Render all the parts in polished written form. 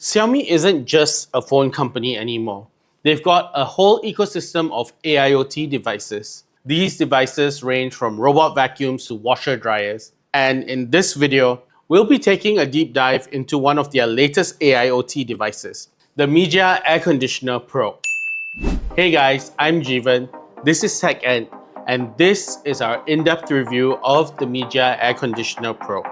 Xiaomi isn't just a phone company anymore. They've got a whole ecosystem of AIoT devices. These devices range from robot vacuums to washer dryers. And in this video, we'll be taking a deep dive into one of their latest AIoT devices, the Mijia Air Conditioner Pro. Hey guys, I'm Jeevan. This is TechENT, and this is our in-depth review of the Mijia Air Conditioner Pro.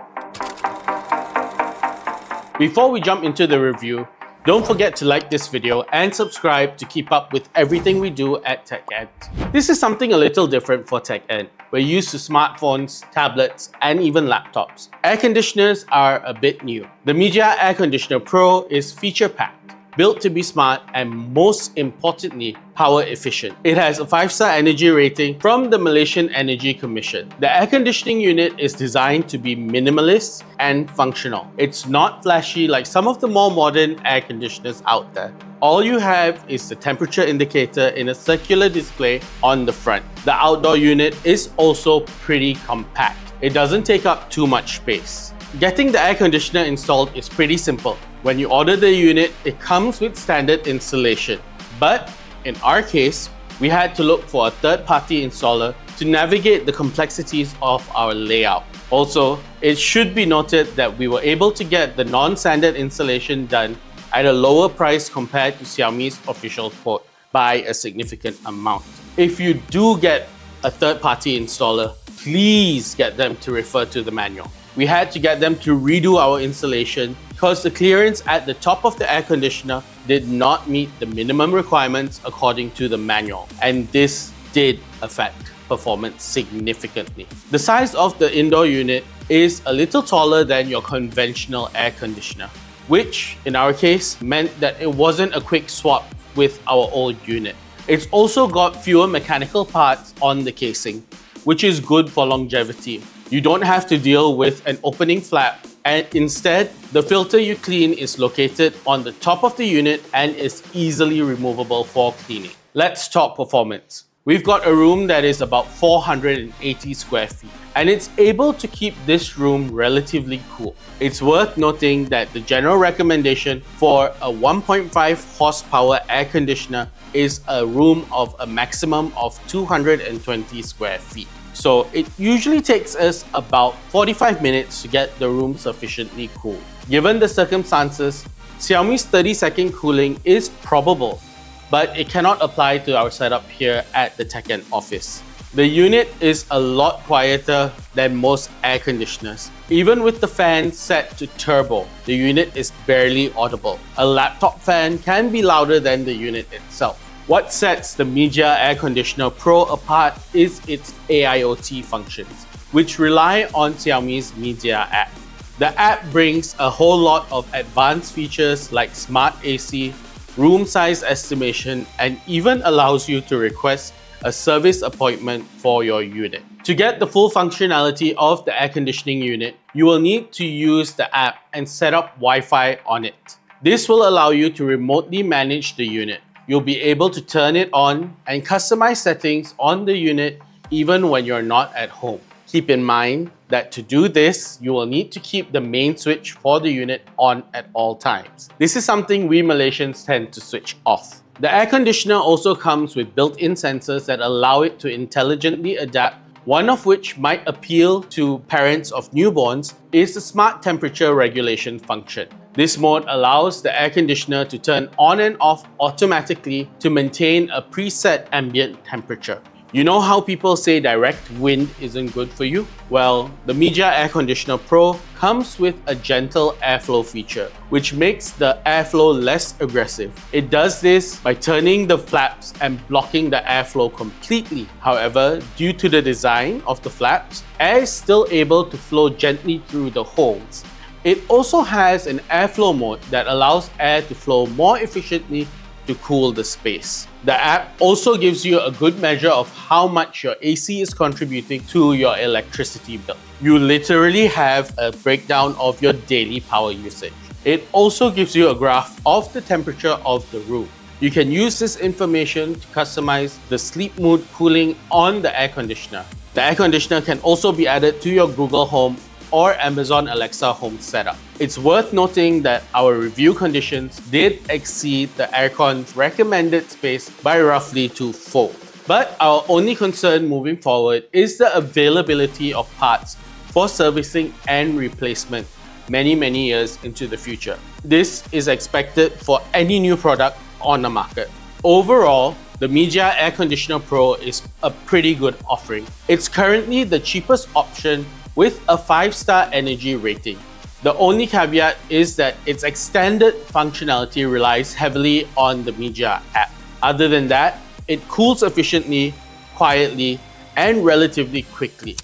Before we jump into the review, don't forget to like this video and subscribe to keep up with everything we do at TechENT. This is something a little different for TechENT. We're used to smartphones, tablets, and even laptops. Air conditioners are a bit new. The Mijia Air Conditioner Pro is feature-packed, built to be smart, and most importantly, power efficient. It has a 5-star energy rating from the Malaysian Energy Commission. The air conditioning unit is designed to be minimalist and functional. It's not flashy like some of the more modern air conditioners out there. All you have is the temperature indicator in a circular display on the front. The outdoor unit is also pretty compact. It doesn't take up too much space. Getting the air conditioner installed is pretty simple. When you order the unit, it comes with standard installation. But in our case, we had to look for a third-party installer to navigate the complexities of our layout. Also, it should be noted that we were able to get the non-standard installation done at a lower price compared to Xiaomi's official quote by a significant amount. If you do get a third-party installer, please get them to refer to the manual. We had to get them to redo our installation because the clearance at the top of the air conditioner did not meet the minimum requirements according to the manual, and this did affect performance significantly. The size of the indoor unit is a little taller than your conventional air conditioner, which in our case meant that it wasn't a quick swap with our old unit. It's also got fewer mechanical parts on the casing, which is good for longevity. You don't have to deal with an opening flap, and instead, the filter you clean is located on the top of the unit and is easily removable for cleaning. Let's talk performance. We've got a room that is about 480 square feet, and it's able to keep this room relatively cool. It's worth noting that the general recommendation for a 1.5 horsepower air conditioner is a room of a maximum of 220 square feet. So it usually takes us about 45 minutes to get the room sufficiently cool. Given the circumstances, Xiaomi's 30-second cooling is probable, but it cannot apply to our setup here at the TechENT office. The unit is a lot quieter than most air conditioners. Even with the fan set to turbo, the unit is barely audible. A laptop fan can be louder than the unit itself. What sets the Mijia Air Conditioner Pro apart is its AIoT functions, which rely on Xiaomi's Mijia app. The app brings a whole lot of advanced features like smart AC, room size estimation, and even allows you to request a service appointment for your unit. To get the full functionality of the air conditioning unit, you will need to use the app and set up Wi-Fi on it. This will allow you to remotely manage the unit. You'll be able to turn it on and customize settings on the unit even when you're not at home. Keep in mind that to do this, you will need to keep the main switch for the unit on at all times. This is something we Malaysians tend to switch off. The air conditioner also comes with built-in sensors that allow it to intelligently adapt. One of which might appeal to parents of newborns is the smart temperature regulation function. This mode allows the air conditioner to turn on and off automatically to maintain a preset ambient temperature. You know how people say direct wind isn't good for you? Well, the Mijia Air Conditioner Pro comes with a gentle airflow feature, which makes the airflow less aggressive. It does this by turning the flaps and blocking the airflow completely. However, due to the design of the flaps, air is still able to flow gently through the holes. It also has an airflow mode that allows air to flow more efficiently to cool the space. The app also gives you a good measure of how much your AC is contributing to your electricity bill. You literally have a breakdown of your daily power usage. It also gives you a graph of the temperature of the room. You can use this information to customize the sleep mood cooling on the air conditioner. The air conditioner can also be added to your Google Home or Amazon Alexa home setup. It's worth noting that our review conditions did exceed the aircon's recommended space by roughly 2-fold. But our only concern moving forward is the availability of parts for servicing and replacement many years into the future. This is expected for any new product on the market. Overall, the Mijia Air Conditioner Pro is a pretty good offering. It's currently the cheapest option with a 5-star energy rating. The only caveat is that its extended functionality relies heavily on the Mijia app. Other than that, it cools efficiently, quietly, and relatively quickly.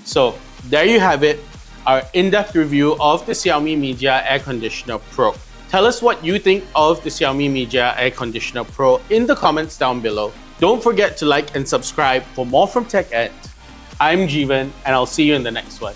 So there you have it, our in-depth review of the Xiaomi Mijia Air Conditioner Pro. Tell us what you think of the Xiaomi Mijia Air Conditioner Pro in the comments down below. Don't forget to like and subscribe for more from TechENT. I'm Jeevan, and I'll see you in the next one.